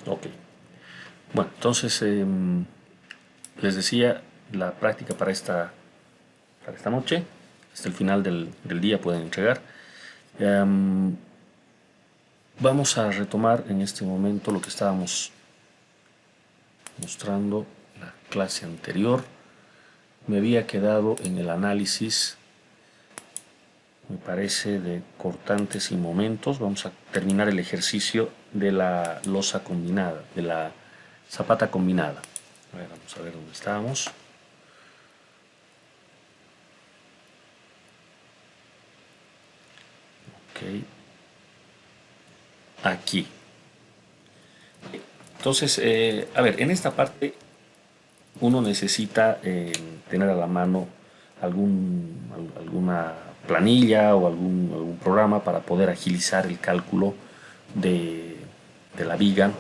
Ok. Bueno, entonces les decía, la práctica para esta noche, hasta el final del día pueden entregar. Em, Vamos a retomar en este momento lo que estábamos mostrando la clase anterior. Me había quedado en el análisis, me parece, de cortantes y momentos. Vamos a terminar el ejercicio de la losa combinada, de la zapata combinada. A ver, vamos a ver dónde estábamos. Ok, aquí. Entonces, a ver, en esta parte uno necesita tener a la mano alguna planilla o algún programa para poder agilizar el cálculo de, de la viga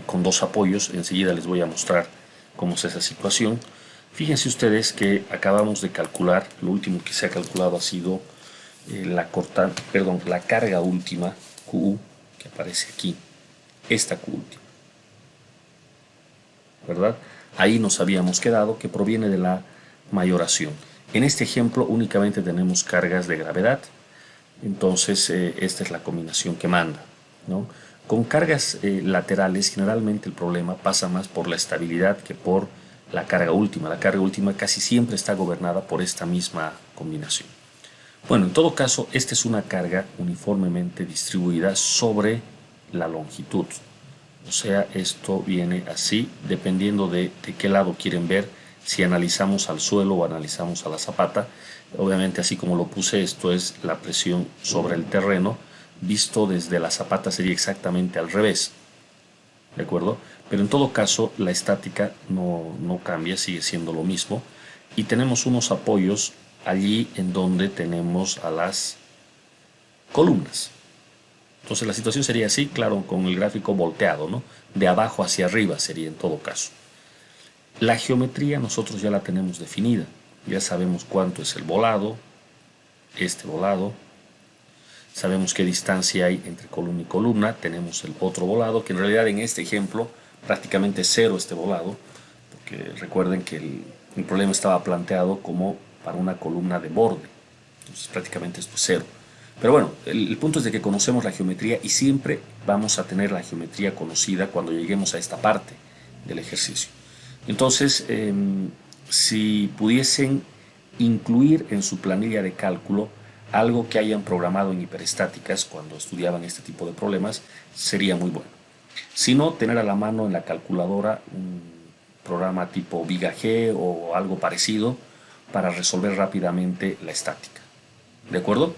con dos apoyos. Enseguida les voy a mostrar cómo es esa situación. Fíjense ustedes que acabamos de calcular, lo último que se ha calculado ha sido la carga última QU que aparece aquí, esta Q última, ¿verdad? Ahí nos habíamos quedado que proviene de la mayoración. En este ejemplo únicamente tenemos cargas de gravedad, entonces esta es la combinación que manda, ¿no? Con cargas laterales generalmente el problema pasa más por la estabilidad que por la carga última. La carga última casi siempre está gobernada por esta misma combinación. Bueno, en todo caso, esta es una carga uniformemente distribuida sobre la longitud. O sea, esto viene así, dependiendo de qué lado quieren ver, si analizamos al suelo o analizamos a la zapata. Obviamente, así como lo puse, esto es la presión sobre el terreno. Visto desde la zapata sería exactamente al revés, ¿de acuerdo? Pero en todo caso, la estática no cambia, sigue siendo lo mismo. Y tenemos unos apoyos allí en donde tenemos a las columnas. Entonces la situación sería así, claro, con el gráfico volteado, ¿no? De abajo hacia arriba sería en todo caso. La geometría nosotros ya la tenemos definida. Ya sabemos cuánto es el volado, este volado. Sabemos qué distancia hay entre columna y columna. Tenemos el otro volado, que en realidad en este ejemplo prácticamente es cero este volado, porque recuerden que el problema estaba planteado como para una columna de borde. Entonces prácticamente esto es cero. Pero bueno, el punto es de que conocemos la geometría y siempre vamos a tener la geometría conocida cuando lleguemos a esta parte del ejercicio. Entonces, si pudiesen incluir en su planilla de cálculo algo que hayan programado en hiperestáticas cuando estudiaban este tipo de problemas, sería muy bueno. Si no, tener a la mano en la calculadora un programa tipo Viga G o algo parecido para resolver rápidamente la estática. ¿De acuerdo?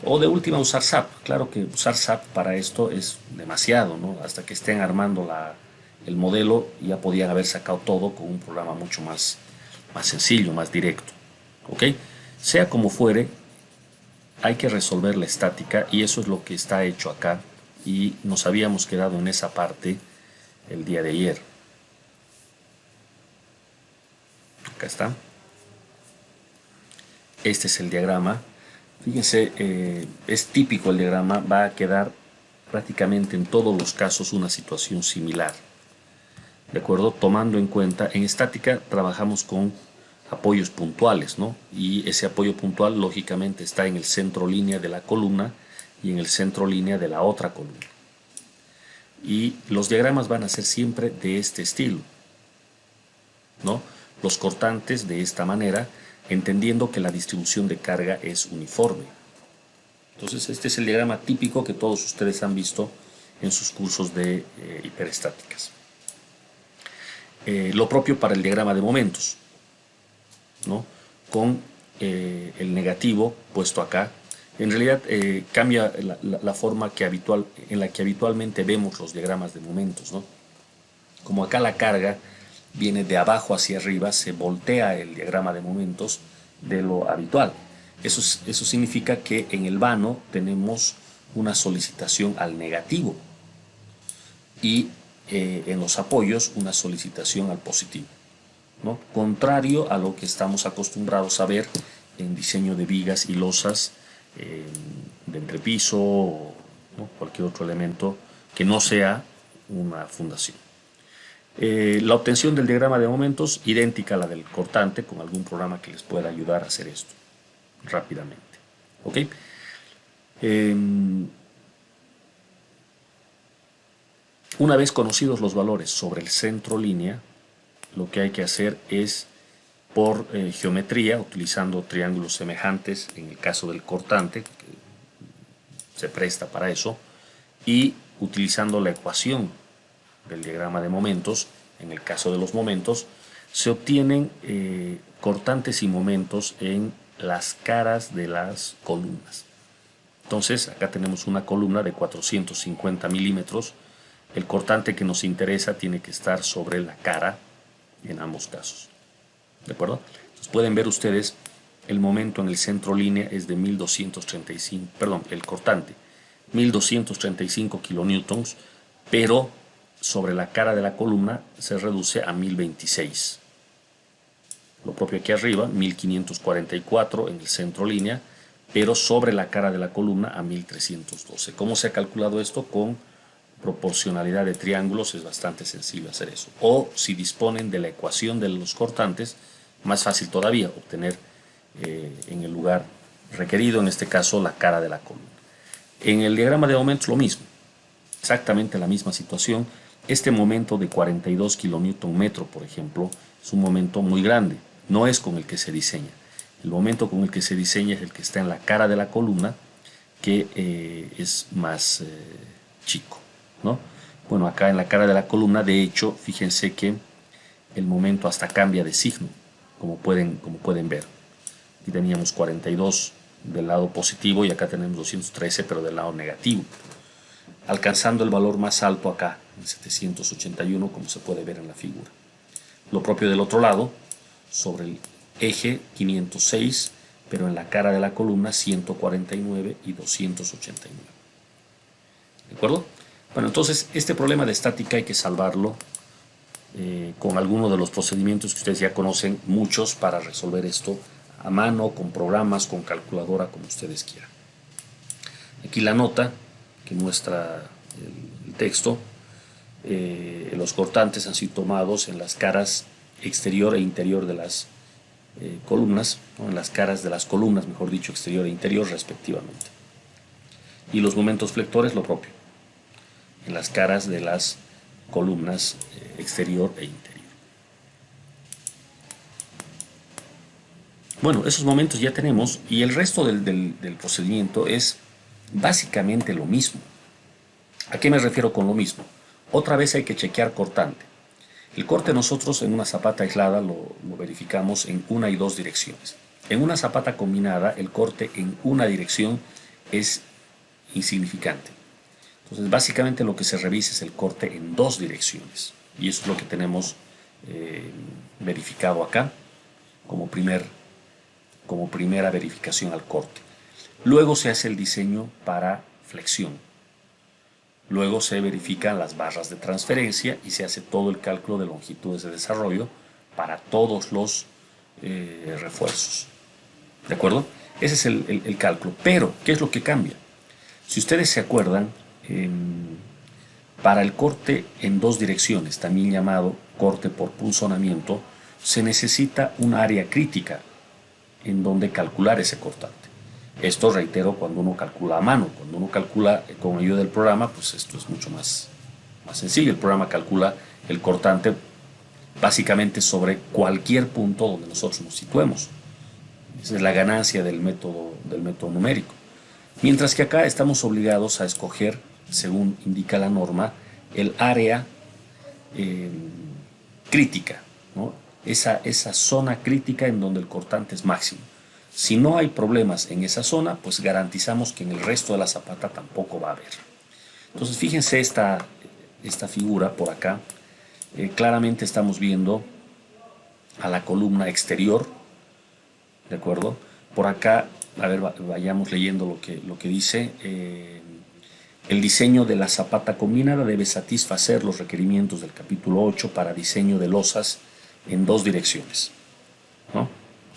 O de última usar SAP. Claro que usar SAP para esto es demasiado, ¿no? Hasta que estén armando el modelo ya podían haber sacado todo con un programa mucho más sencillo, más directo. ¿Ok? Sea como fuere, hay que resolver la estática y eso es lo que está hecho acá y nos habíamos quedado en esa parte el día de ayer. Acá está. Este es el diagrama. Fíjense, es típico el diagrama, va a quedar prácticamente en todos los casos una situación similar. ¿De acuerdo? Tomando en cuenta, en estática trabajamos con apoyos puntuales, ¿no? Y ese apoyo puntual lógicamente está en el centro línea de la columna y en el centro línea de la otra columna. Y los diagramas van a ser siempre de este estilo, ¿no? Los cortantes de esta manera, entendiendo que la distribución de carga es uniforme. Entonces este es el diagrama típico que todos ustedes han visto en sus cursos de hiperestáticas. Lo propio para el diagrama de momentos, ¿no? Con el negativo puesto acá. En realidad cambia la forma en la que habitualmente vemos los diagramas de momentos, ¿no? Como acá la carga viene de abajo hacia arriba, se voltea el diagrama de momentos de lo habitual. Eso significa que en el vano tenemos una solicitación al negativo y en los apoyos una solicitación al positivo, ¿no? Contrario a lo que estamos acostumbrados a ver en diseño de vigas y losas de entrepiso o, ¿no?, cualquier otro elemento que no sea una fundación. La obtención del diagrama de momentos, idéntica a la del cortante, con algún programa que les pueda ayudar a hacer esto rápidamente. ¿Ok? Una vez conocidos los valores sobre el centro línea, lo que hay que hacer es, por geometría, utilizando triángulos semejantes, en el caso del cortante, que se presta para eso, y utilizando la ecuación del diagrama de momentos, en el caso de los momentos, se obtienen cortantes y momentos en las caras de las columnas. Entonces, acá tenemos una columna de 450 milímetros. El cortante que nos interesa tiene que estar sobre la cara en ambos casos. ¿De acuerdo? Entonces, pueden ver ustedes, el momento en el centro línea es de 1235, perdón, el cortante, 1235 kilonewtons, pero sobre la cara de la columna se reduce a 1026. Lo propio aquí arriba, 1544 en el centro línea, pero sobre la cara de la columna a 1312. ¿Cómo se ha calculado esto? Con proporcionalidad de triángulos. Es bastante sencillo hacer eso. O si disponen de la ecuación de los cortantes, más fácil todavía obtener en el lugar requerido, en este caso la cara de la columna. En el diagrama de momentos lo mismo, exactamente la misma situación. Este momento de 42 kilonewton metro, por ejemplo, es un momento muy grande, no es con el que se diseña. El momento con el que se diseña es el que está en la cara de la columna, que es más chico, ¿no? Bueno, acá en la cara de la columna, de hecho, fíjense que el momento hasta cambia de signo, como pueden ver. Aquí teníamos 42 del lado positivo y acá tenemos 213, pero del lado negativo, alcanzando el valor más alto acá, en 781, como se puede ver en la figura. Lo propio del otro lado, sobre el eje 506, pero en la cara de la columna 149 y 289. ¿De acuerdo? Bueno, entonces este problema de estática hay que salvarlo con alguno de los procedimientos que ustedes ya conocen, muchos, para resolver esto a mano, con programas, con calculadora, como ustedes quieran. Aquí la nota que muestra el texto. Los cortantes han sido tomados en las caras exterior e interior de las columnas, ¿no? En las caras de las columnas, mejor dicho, exterior e interior respectivamente. Y los momentos flectores lo propio, en las caras de las columnas exterior e interior. Bueno, esos momentos ya tenemos, y el resto del procedimiento es básicamente lo mismo. ¿A qué me refiero con lo mismo? Otra vez hay que chequear cortante. El corte nosotros en una zapata aislada lo verificamos en una y dos direcciones. En una zapata combinada el corte en una dirección es insignificante. Entonces básicamente lo que se revisa es el corte en dos direcciones. Y eso es lo que tenemos verificado acá como primera verificación al corte. Luego se hace el diseño para flexión. Luego se verifican las barras de transferencia y se hace todo el cálculo de longitudes de desarrollo para todos los refuerzos. ¿De acuerdo? Ese es el cálculo. Pero, ¿qué es lo que cambia? Si ustedes se acuerdan, para el corte en dos direcciones, también llamado corte por punzonamiento, se necesita un área crítica en donde calcular ese cortante. Esto, reitero, cuando uno calcula a mano. Cuando uno calcula con ayuda del programa, pues esto es mucho más sencillo. El programa calcula el cortante básicamente sobre cualquier punto donde nosotros nos situemos. Esa es la ganancia del método numérico. Mientras que acá estamos obligados a escoger, según indica la norma, el área crítica, ¿no? Esa zona crítica en donde el cortante es máximo. Si no hay problemas en esa zona, pues garantizamos que en el resto de la zapata tampoco va a haber. Entonces fíjense esta figura por acá. Claramente estamos viendo a la columna exterior, ¿de acuerdo? Por acá, a ver, vayamos leyendo lo que dice. El diseño de la zapata combinada debe satisfacer los requerimientos del capítulo 8 para diseño de losas en dos direcciones, ¿no?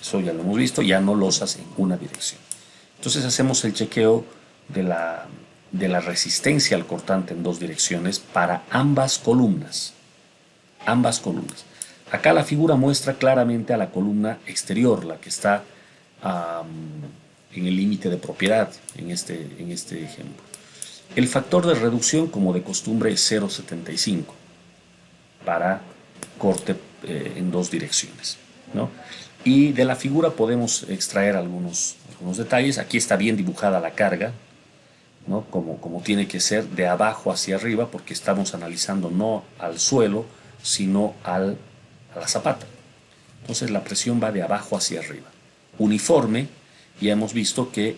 Eso ya lo hemos visto, ya no losas en una dirección. Entonces hacemos el chequeo de la de la resistencia al cortante en dos direcciones para ambas columnas. Ambas columnas. Acá la figura muestra claramente a la columna exterior, la que está en el límite de propiedad en este ejemplo. El factor de reducción, como de costumbre, es 0,75 para corte en dos direcciones, ¿no? Y de la figura podemos extraer algunos detalles. Aquí está bien dibujada la carga, ¿no? Como tiene que ser, de abajo hacia arriba, porque estamos analizando no al suelo, sino a la zapata. Entonces la presión va de abajo hacia arriba. Uniforme, ya hemos visto que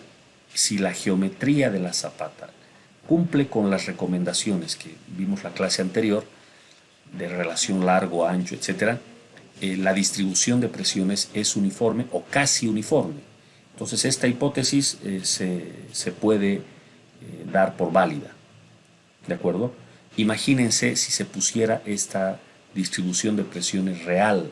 si la geometría de la zapata cumple con las recomendaciones que vimos la clase anterior, de relación largo, ancho, etc., la distribución de presiones es uniforme o casi uniforme. Entonces esta hipótesis se puede dar por válida. ¿De acuerdo? Imagínense si se pusiera esta distribución de presiones real,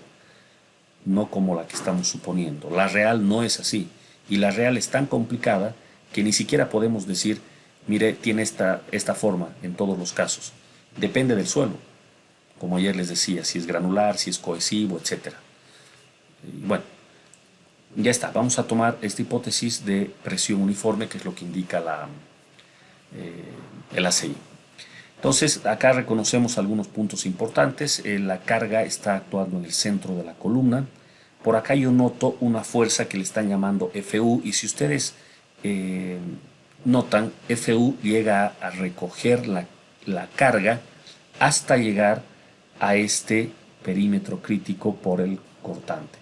no como la que estamos suponiendo. La real no es así. Y la real es tan complicada que ni siquiera podemos decir, mire, tiene esta forma en todos los casos. Depende del suelo. Como ayer les decía, si es granular, si es cohesivo, etc. Y bueno, ya está. Vamos a tomar esta hipótesis de presión uniforme, que es lo que indica el ACI. Entonces, acá reconocemos algunos puntos importantes. La carga está actuando en el centro de la columna. Por acá yo noto una fuerza que le están llamando FU, y si ustedes notan, FU llega a recoger la carga hasta llegar a este perímetro crítico por el cortante.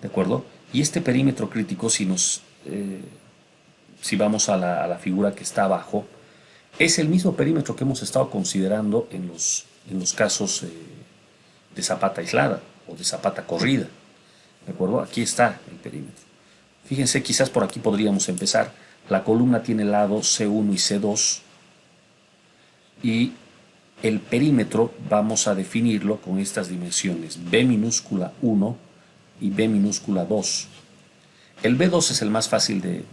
¿De acuerdo? Y este perímetro crítico, si vamos a la figura que está abajo, es el mismo perímetro que hemos estado considerando en los casos de zapata aislada o de zapata corrida. ¿De acuerdo? Aquí está el perímetro. Fíjense, quizás por aquí podríamos empezar. La columna tiene lados C1 y C2 y el perímetro vamos a definirlo con estas dimensiones B minúscula 1 y B minúscula 2. El B2 es el más fácil de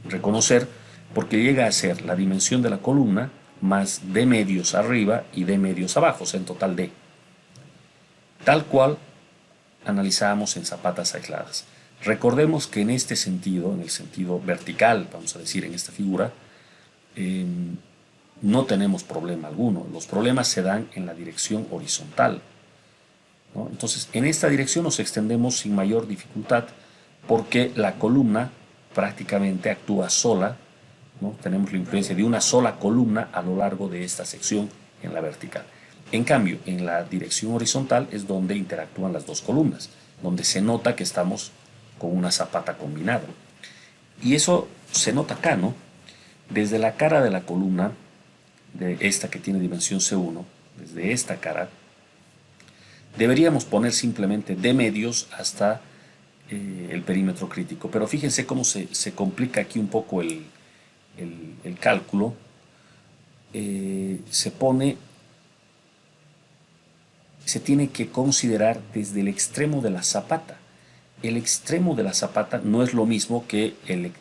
reconocer porque llega a ser la dimensión de la columna más D medios arriba y D medios abajo, o sea, en total D. Tal cual analizábamos en zapatas aisladas. Recordemos que en este sentido, en el sentido vertical, vamos a decir en esta figura, no tenemos problema alguno. Los problemas se dan en la dirección horizontal, ¿no? Entonces, en esta dirección nos extendemos sin mayor dificultad porque la columna prácticamente actúa sola, ¿no? Tenemos la influencia de una sola columna a lo largo de esta sección en la vertical. En cambio, en la dirección horizontal es donde interactúan las dos columnas, donde se nota que estamos con una zapata combinada. Y eso se nota acá, ¿no? Desde la cara de la columna, de esta que tiene dimensión C1, desde esta cara, deberíamos poner simplemente D medios hasta el perímetro crítico. Pero fíjense cómo se complica aquí un poco el cálculo. Se tiene que considerar desde el extremo de la zapata. El extremo de la zapata no es lo mismo que el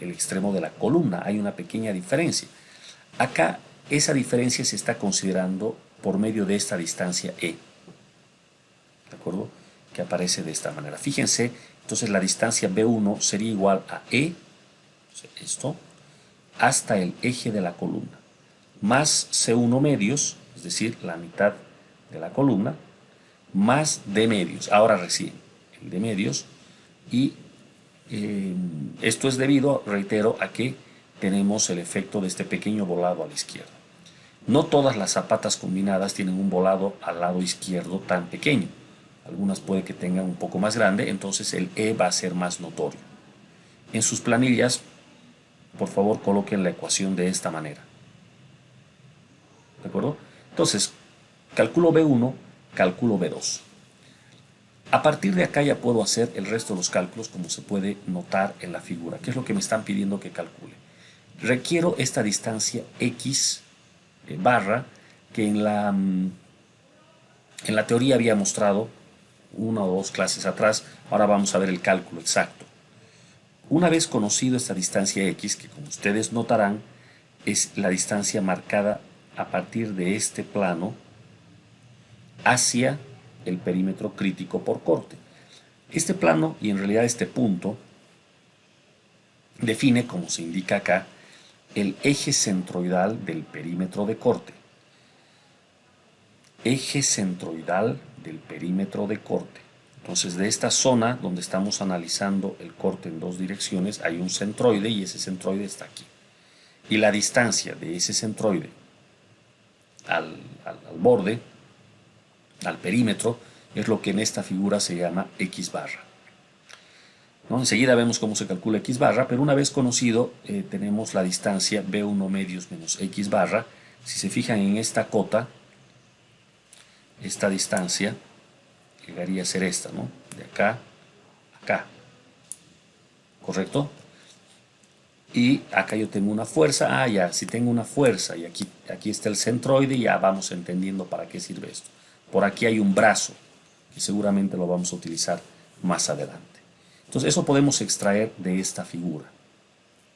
extremo de la columna. Hay una pequeña diferencia. Acá esa diferencia se está considerando por medio de esta distancia E. ¿De acuerdo? Que aparece de esta manera. Fíjense, entonces la distancia B1 sería igual a E, esto, hasta el eje de la columna, más C1 medios, es decir, la mitad de la columna, más D medios. Ahora recién el D medios, y esto es debido, reitero, a que tenemos el efecto de este pequeño volado a la izquierda. No todas las zapatas combinadas tienen un volado al lado izquierdo tan pequeño. Algunas puede que tengan un poco más grande, entonces el E va a ser más notorio. En sus planillas, por favor, coloquen la ecuación de esta manera. ¿De acuerdo? Entonces, calculo B1, calculo B2. A partir de acá ya puedo hacer el resto de los cálculos, como se puede notar en la figura. ¿Qué es lo que me están pidiendo que calcule? Requiero esta distancia X barra que en la teoría había mostrado una o dos clases atrás. Ahora vamos a ver el cálculo exacto. Una vez conocido esta distancia X, que como ustedes notarán, es la distancia marcada a partir de este plano hacia el perímetro crítico por corte. Este plano, y en realidad este punto, define, como se indica acá, el eje centroidal del perímetro de corte. Eje centroidal del perímetro de corte. Entonces, de esta zona donde estamos analizando el corte en dos direcciones, hay un centroide y ese centroide está aquí. Y la distancia de ese centroide al borde, al perímetro, es lo que en esta figura se llama X barra. ¿No? Enseguida vemos cómo se calcula X barra, pero una vez conocido tenemos la distancia B1 medios menos X barra. Si se fijan en esta cota, esta distancia llegaría a ser esta, ¿no? De acá a acá, ¿correcto? Y acá yo tengo una fuerza, ya, si tengo una fuerza y aquí está el centroide, ya vamos entendiendo para qué sirve esto. Por aquí hay un brazo, que seguramente lo vamos a utilizar más adelante. Entonces eso podemos extraer de esta figura,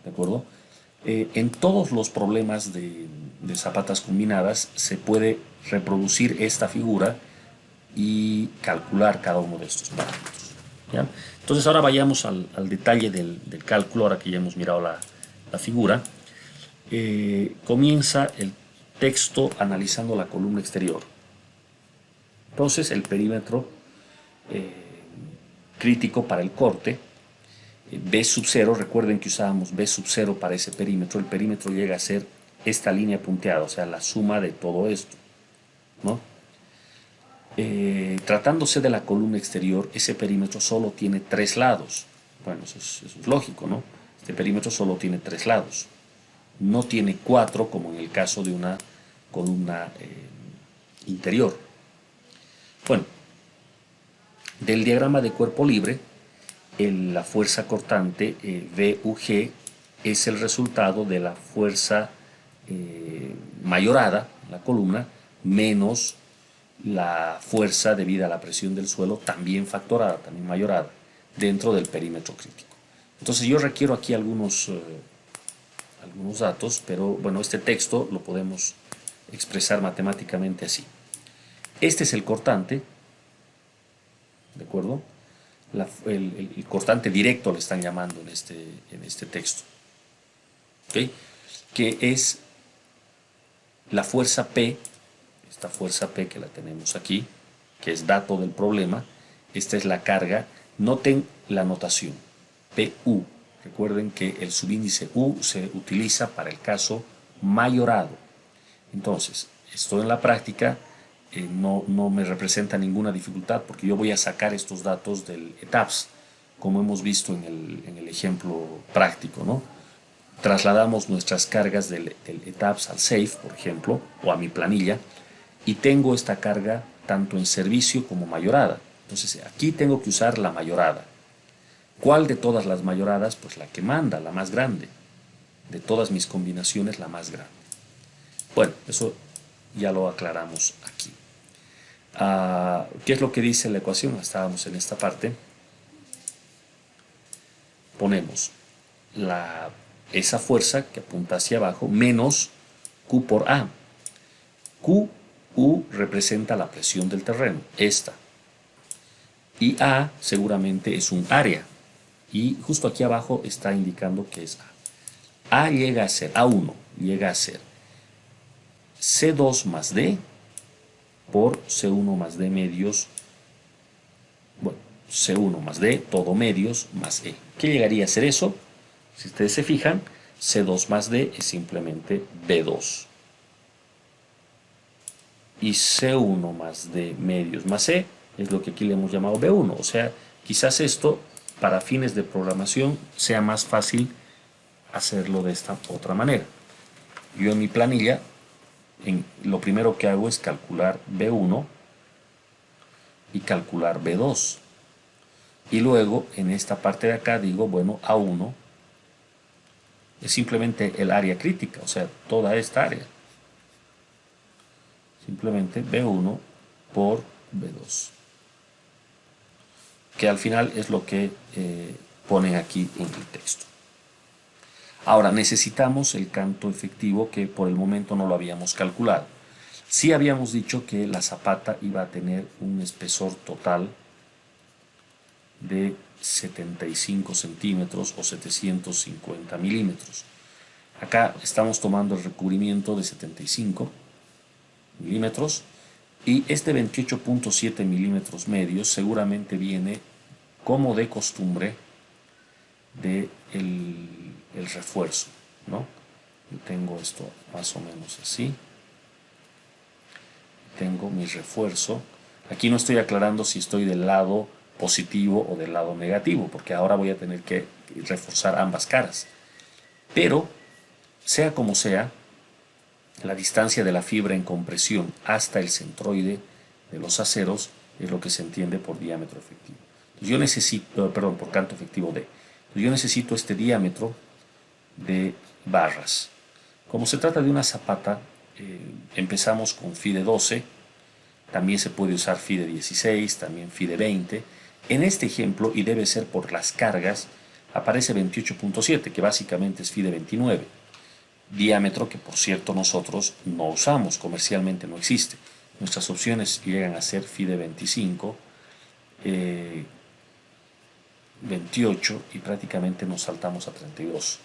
¿de acuerdo? En todos los problemas de zapatas combinadas se puede reproducir esta figura y calcular cada uno de estos parámetros, ¿ya? Entonces ahora vayamos al detalle del cálculo, ahora que ya hemos mirado la figura. Comienza el texto analizando la columna exterior. Entonces el perímetro crítico para el corte, B sub 0, recuerden que usábamos B sub 0 para ese perímetro, el perímetro llega a ser esta línea punteada, o sea, la suma de todo esto, ¿no? Tratándose de la columna exterior, ese perímetro solo tiene 3 lados. Bueno, eso es lógico, ¿no? Este perímetro solo tiene 3 lados. No tiene 4 como en el caso de una columna interior. Bueno, del diagrama de cuerpo libre, la fuerza cortante VUG es el resultado de la fuerza mayorada, la columna, menos la fuerza debida a la presión del suelo, también factorada, también mayorada, dentro del perímetro crítico. Entonces yo requiero aquí algunos datos, pero bueno, este texto lo podemos expresar matemáticamente así. Este es el cortante, ¿de acuerdo? El cortante directo le están llamando en este texto, ¿okay? Que es la fuerza P, esta fuerza P que la tenemos aquí, que es dato del problema. Esta es la carga. Noten la notación, PU. Recuerden que el subíndice U se utiliza para el caso mayorado. Entonces, esto en la práctica no me representa ninguna dificultad porque yo voy a sacar estos datos del ETABS, como hemos visto en el ejemplo práctico, ¿no? Trasladamos nuestras cargas del ETABS al SAFE, por ejemplo, o a mi planilla, y tengo esta carga tanto en servicio como mayorada. Entonces aquí tengo que usar la mayorada. ¿Cuál de todas las mayoradas? Pues la que manda, la más grande. De todas mis combinaciones, la más grande. Bueno, eso ya lo aclaramos aquí. ¿Qué es lo que dice la ecuación? Estábamos en esta parte. Ponemos esa fuerza que apunta hacia abajo menos Q por A. U representa la presión del terreno, esta. Y A seguramente es un área. Y justo aquí abajo está indicando que es A. Llega a ser, A1 llega a ser C2 más D por C1 más D medios, bueno, C1 más D, todo medios, más E. ¿Qué llegaría a ser eso? Si ustedes se fijan, C2 más D es simplemente B2. Y C1 más D medios más E es lo que aquí le hemos llamado B1. O sea, quizás esto, para fines de programación, sea más fácil hacerlo de esta otra manera. Yo en mi planilla, lo primero que hago es calcular B1 y calcular B2. Y luego, en esta parte de acá, digo, bueno, A1 es simplemente el área crítica, o sea, toda esta área. Simplemente B1 por B2. Que al final es lo que ponen aquí en el texto. Ahora necesitamos el canto efectivo, que por el momento no lo habíamos calculado. Sí habíamos dicho que la zapata iba a tener un espesor total de 75 centímetros o 750 milímetros. Acá estamos tomando el recubrimiento de 75 milímetros y este 28.7 milímetros medios seguramente viene, como de costumbre, de el refuerzo, ¿no? Yo tengo esto más o menos así. Tengo mi refuerzo. Aquí no estoy aclarando si estoy del lado positivo o del lado negativo, porque ahora voy a tener que reforzar ambas caras. Pero, sea como sea, la distancia de la fibra en compresión hasta el centroide de los aceros es lo que se entiende por diámetro efectivo. Yo necesito, perdón, por canto efectivo D. Yo necesito este diámetro de barras. Como se trata de una zapata, empezamos con FIDE 12, también se puede usar FIDE 16, también FIDE 20. En este ejemplo, y debe ser por las cargas, aparece 28.7, que básicamente es FIDE 29. Diámetro que, por cierto, nosotros no usamos, comercialmente no existe. Nuestras opciones llegan a ser FIDE 25, 28 y prácticamente nos saltamos a 32,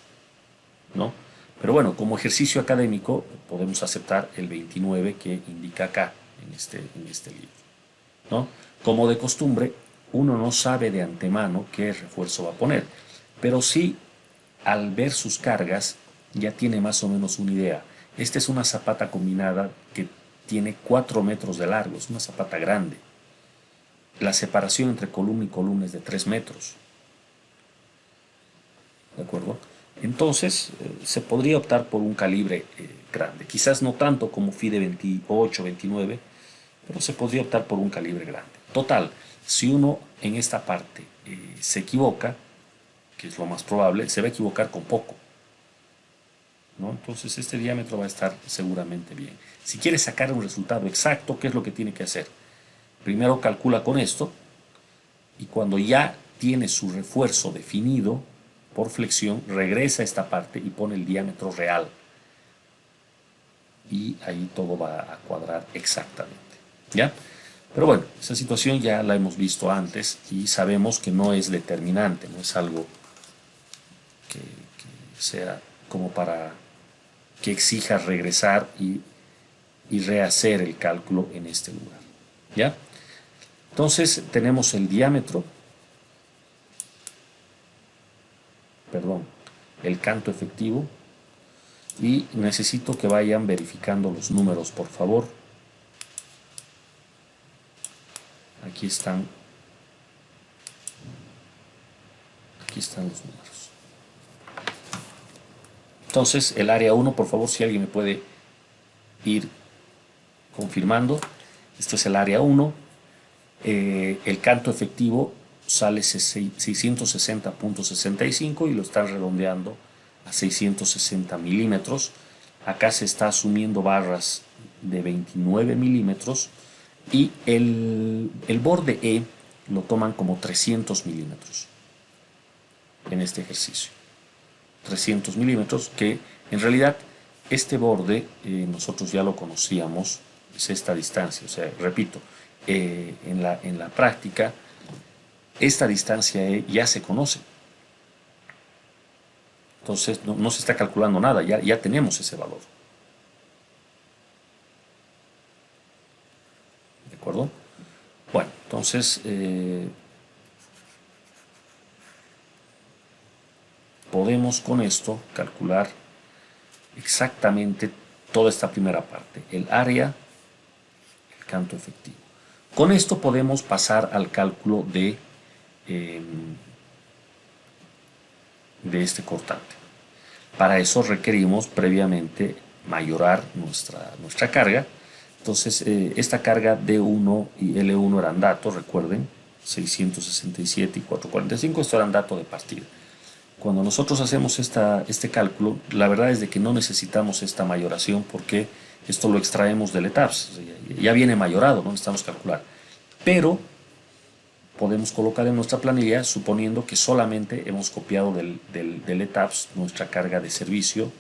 ¿no? Pero bueno, como ejercicio académico podemos aceptar el 29 que indica acá en este libro, ¿no? Como de costumbre, uno no sabe de antemano qué refuerzo va a poner, pero sí, al ver sus cargas, ya tiene más o menos una idea. Esta es una zapata combinada que tiene 4 metros de largo, es una zapata grande. La separación entre columna y columna es de 3 metros. ¿De acuerdo? Entonces, se podría optar por un calibre grande. Quizás no tanto como FIDE 28, 29, pero se podría optar por un calibre grande. Total, si uno en esta parte se equivoca, que es lo más probable, se va a equivocar con poco, ¿no? Entonces este diámetro va a estar seguramente bien. Si quiere sacar un resultado exacto, ¿qué es lo que tiene que hacer? Primero calcula con esto y cuando ya tiene su refuerzo definido por flexión, regresa a esta parte y pone el diámetro real. Y ahí todo va a cuadrar exactamente, ¿ya? Pero bueno, esa situación ya la hemos visto antes y sabemos que no es determinante, no es algo que sea como para que exija regresar y rehacer el cálculo en este lugar, ¿ya? Entonces tenemos el diámetro, perdón, el canto efectivo y necesito que vayan verificando los números, por favor. Aquí están los números. Entonces el área 1, por favor, si alguien me puede ir confirmando. Esto es el área 1. El canto efectivo sale 660.65 y lo están redondeando a 660 milímetros. Acá se está asumiendo barras de 29 milímetros y el borde E lo toman como 300 milímetros en este ejercicio. 300 milímetros, que en realidad este borde nosotros ya lo conocíamos, es esta distancia. O sea, repito, en la práctica esta distancia ya se conoce. Entonces no se está calculando nada, ya tenemos ese valor. ¿De acuerdo? Bueno, entonces podemos con esto calcular exactamente toda esta primera parte, el área, el canto efectivo. Con esto podemos pasar al cálculo de este cortante. Para eso requerimos previamente mayorar nuestra carga. Entonces, esta carga D1 y L1 eran datos, recuerden, 667 y 445, esto eran datos de partida. Cuando nosotros hacemos este cálculo, la verdad es de que no necesitamos esta mayoración porque esto lo extraemos del ETABS, ya viene mayorado, no necesitamos calcular. Pero podemos colocar en nuestra planilla suponiendo que solamente hemos copiado del ETABS nuestra carga de servicio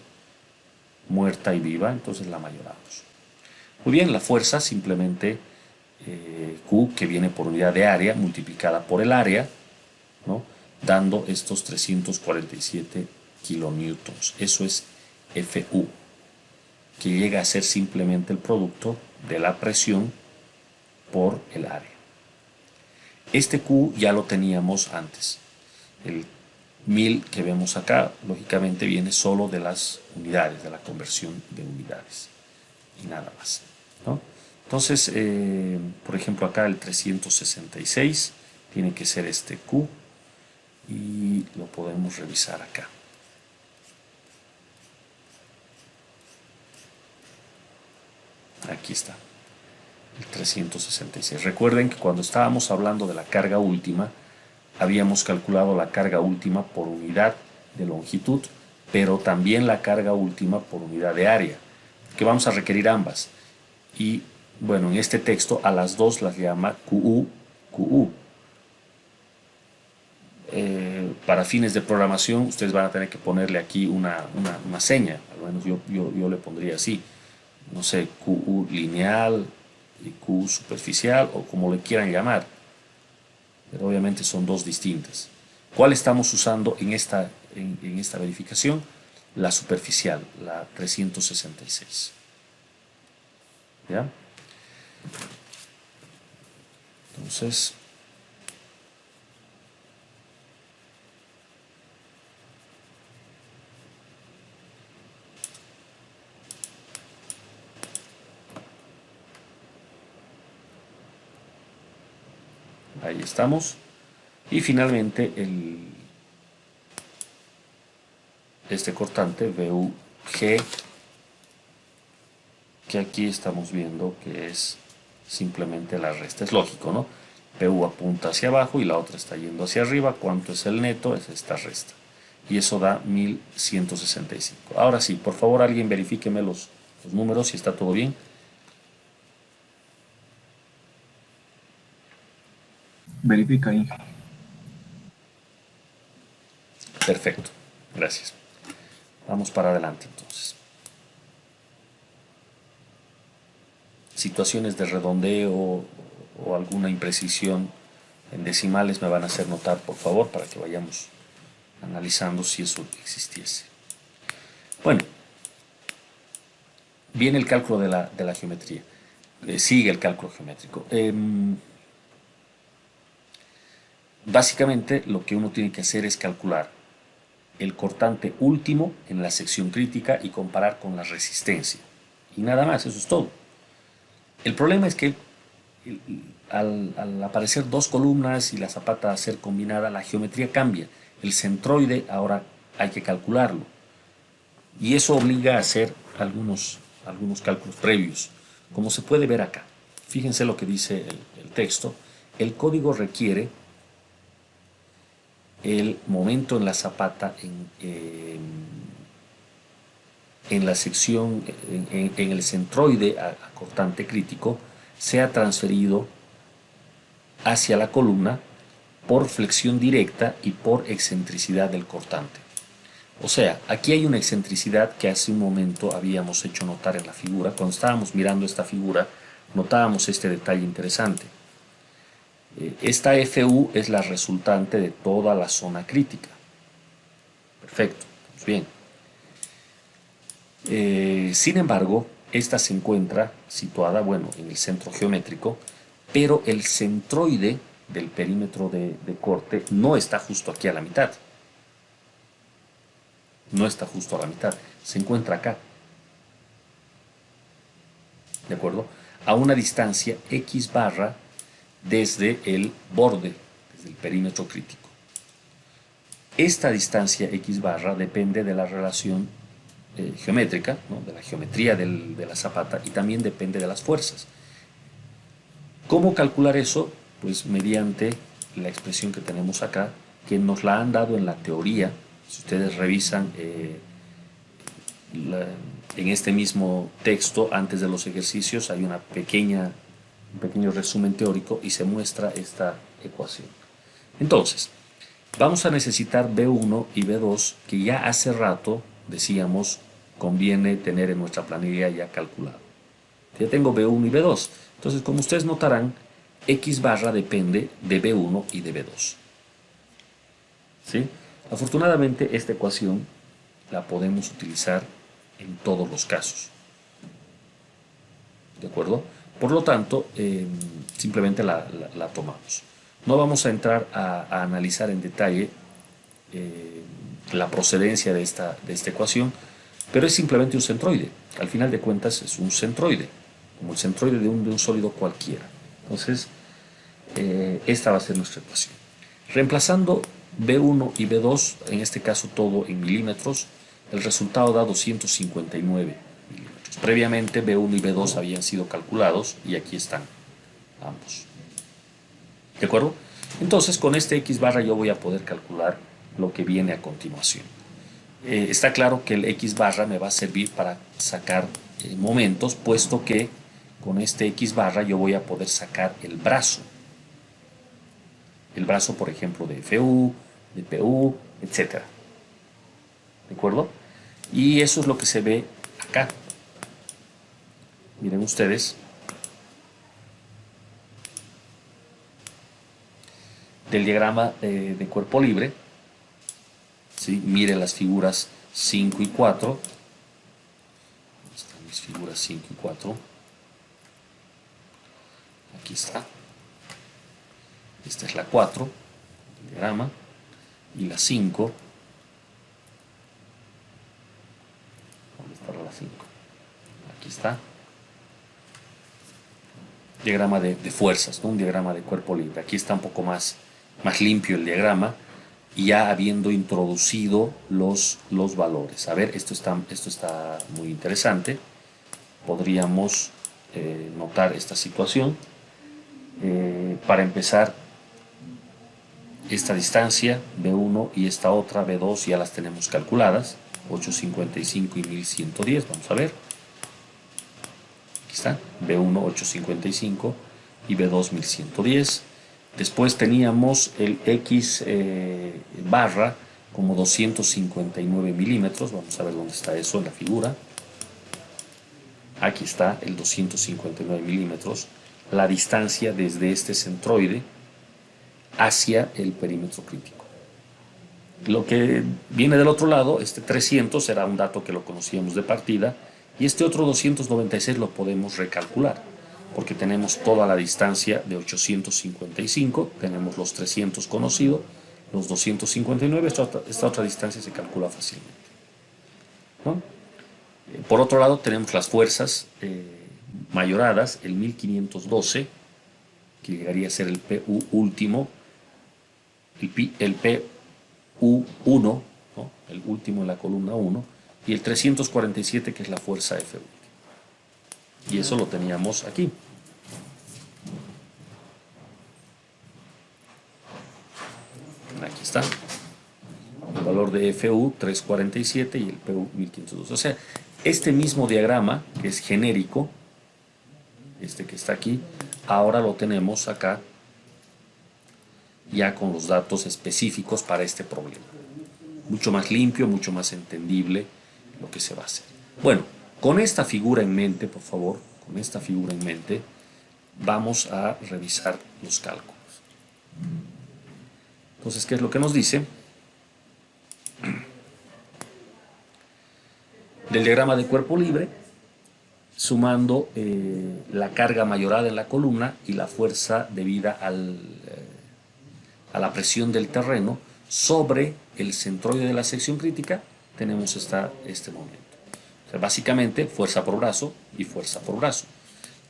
muerta y viva, entonces la mayoramos. Muy bien, la fuerza simplemente Q, que viene por unidad de área, multiplicada por el área, ¿no? Dando estos 347 kilonewtons. Eso es FU, que llega a ser simplemente el producto de la presión por el área. Este Q ya lo teníamos antes. El 1000 que vemos acá, lógicamente viene solo de las unidades, de la conversión de unidades. Y nada más, ¿no? Entonces, por ejemplo, acá el 366 tiene que ser este Q y lo podemos revisar acá. Aquí está, el 366. Recuerden que cuando estábamos hablando de la carga última, habíamos calculado la carga última por unidad de longitud, pero también la carga última por unidad de área, que vamos a requerir ambas. Y bueno, en este texto a las dos las llama QU, QU. Para fines de programación ustedes van a tener que ponerle aquí una seña, al menos yo le pondría así, no sé, QU lineal y Q superficial o como le quieran llamar, pero obviamente son dos distintas. ¿Cuál estamos usando en esta verificación? La superficial, la 366. ¿Ya? Entonces, ahí estamos. Y finalmente este cortante VUG, que aquí estamos viendo que es simplemente la resta. Es lógico, ¿no? PU apunta hacia abajo y la otra está yendo hacia arriba. ¿Cuánto es el neto? Es esta resta. Y eso da 1165. Ahora sí, por favor alguien verifíqueme los números si está todo bien. Verifica ahí. Perfecto, gracias. Vamos para adelante entonces. Situaciones de redondeo o alguna imprecisión en decimales me van a hacer notar, por favor, para que vayamos analizando si eso existiese. Bueno, viene el cálculo de la geometría. Sigue el cálculo geométrico. Básicamente lo que uno tiene que hacer es calcular el cortante último en la sección crítica y comparar con la resistencia. Y nada más, eso es todo. El problema es que al aparecer dos columnas y la zapata a ser combinada, la geometría cambia. El centroide ahora hay que calcularlo. Y eso obliga a hacer algunos cálculos previos. Como se puede ver acá. Fíjense lo que dice el texto. El código requiere el momento en la zapata en la sección, en el centroide a cortante crítico, sea transferido hacia la columna por flexión directa y por excentricidad del cortante. O sea, aquí hay una excentricidad que hace un momento habíamos hecho notar en la figura. Cuando estábamos mirando esta figura, notábamos este detalle interesante. Esta FU es la resultante de toda la zona crítica. Perfecto, pues bien. Sin embargo, esta se encuentra situada, bueno, en el centro geométrico, pero el centroide del perímetro de corte no está justo aquí a la mitad. No está justo a la mitad, se encuentra acá. ¿De acuerdo? A una distancia X barra desde el borde, desde el perímetro crítico. Esta distancia X barra depende de la relación geométrica, ¿no? De la geometría de la zapata y también depende de las fuerzas. ¿Cómo calcular eso? Pues mediante la expresión que tenemos acá, que nos la han dado en la teoría. Si ustedes revisan en este mismo texto, antes de los ejercicios, hay una pequeña un pequeño resumen teórico y se muestra esta ecuación. Entonces, vamos a necesitar B1 y B2 que ya hace rato decíamos conviene tener en nuestra planilla ya calculado. Ya tengo B1 y B2. Entonces, como ustedes notarán, X barra depende de B1 y de B2. ¿Sí? Afortunadamente, esta ecuación la podemos utilizar en todos los casos. ¿De acuerdo? Por lo tanto, simplemente la tomamos. No vamos a entrar a analizar en detalle la procedencia de esta ecuación, pero es simplemente un centroide. Al final de cuentas es un centroide, como el centroide de un sólido cualquiera. Entonces, esta va a ser nuestra ecuación. Reemplazando B1 y B2, en este caso todo en milímetros, el resultado da 259 milímetros. Previamente B1 y B2 habían sido calculados y aquí están ambos. ¿De acuerdo? Entonces con este X barra yo voy a poder calcular lo que viene a continuación. Está claro que el X barra me va a servir para sacar momentos, puesto que con este X barra yo voy a poder sacar el brazo. El brazo, por ejemplo, de FU, de PU, etc. ¿De acuerdo? Y eso es lo que se ve acá. Miren ustedes. Del diagrama de cuerpo libre. ¿Sí? Miren las figuras 5 y 4. Están mis figuras 5 y 4. Aquí está. Esta es la 4, el diagrama. Y la 5. ¿Dónde está la 5? Aquí está. Diagrama de fuerzas, ¿no? Un diagrama de cuerpo libre. Aquí está un poco más limpio el diagrama, y ya habiendo introducido los valores. A ver, esto está muy interesante. Podríamos notar esta situación. Para empezar, esta distancia B1 y esta otra B2 ya las tenemos calculadas, 855 y 1110. Vamos a ver. Aquí está, B1 855 y B2 1110. Después teníamos el X barra como 259 milímetros. Vamos a ver dónde está eso en la figura. Aquí está el 259 milímetros. La distancia desde este centroide hacia el perímetro crítico. Lo que viene del otro lado, este 300, era un dato que lo conocíamos de partida, y este otro 296 lo podemos recalcular, porque tenemos toda la distancia de 855, tenemos los 300 conocidos, los 259, esta otra distancia se calcula fácilmente, ¿no? Por otro lado tenemos las fuerzas mayoradas, el 1512, que llegaría a ser el PU último, el PU1, ¿no? El último en la columna 1, y el 347, que es la fuerza F última. Y eso lo teníamos aquí. Aquí está. El valor de FU 347 y el PU 1502. O sea, este mismo diagrama, que es genérico, este que está aquí, ahora lo tenemos acá, ya con los datos específicos para este problema. Mucho más limpio, mucho más entendible lo que se va a hacer. Bueno, con esta figura en mente, por favor, con esta figura en mente, vamos a revisar los cálculos. Entonces, ¿qué es lo que nos dice? Del diagrama de cuerpo libre, sumando la carga mayorada en la columna y la fuerza debida a la presión del terreno sobre el centroide de la sección crítica, tenemos este momento. O sea, básicamente, fuerza por brazo y fuerza por brazo.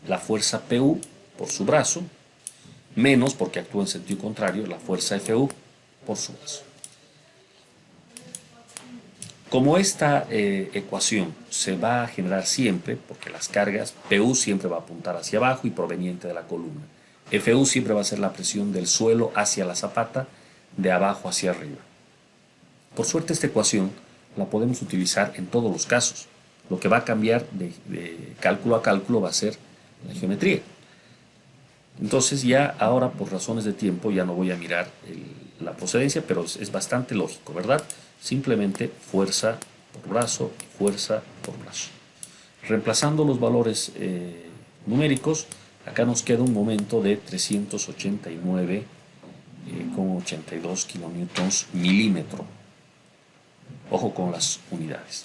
La fuerza PU por su brazo, menos, porque actúa en sentido contrario, la fuerza FU por su brazo. Como esta ecuación se va a generar siempre, porque las cargas, PU siempre va a apuntar hacia abajo y proveniente de la columna. FU siempre va a ser la presión del suelo hacia la zapata, de abajo hacia arriba. Por suerte, esta ecuación la podemos utilizar en todos los casos. Lo que va a cambiar de cálculo a cálculo va a ser la geometría. Entonces ya ahora por razones de tiempo ya no voy a mirar la procedencia, pero es bastante lógico, ¿verdad? Simplemente fuerza por brazo y fuerza por brazo. Reemplazando los valores numéricos, acá nos queda un momento de 389,82 kilonewtons milímetro. Ojo con las unidades.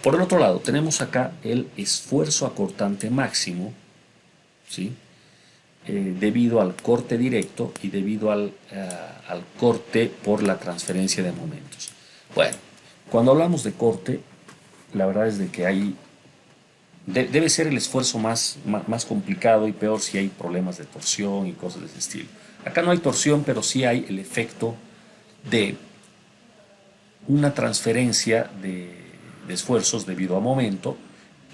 Por el otro lado, tenemos acá el esfuerzo acortante máximo, ¿sí? Debido al corte directo y debido al corte por la transferencia de momentos. Bueno, cuando hablamos de corte, la verdad es de que debe ser el esfuerzo más complicado y peor si hay problemas de torsión y cosas de ese estilo. Acá no hay torsión, pero sí hay el efecto de una transferencia de esfuerzos debido a momento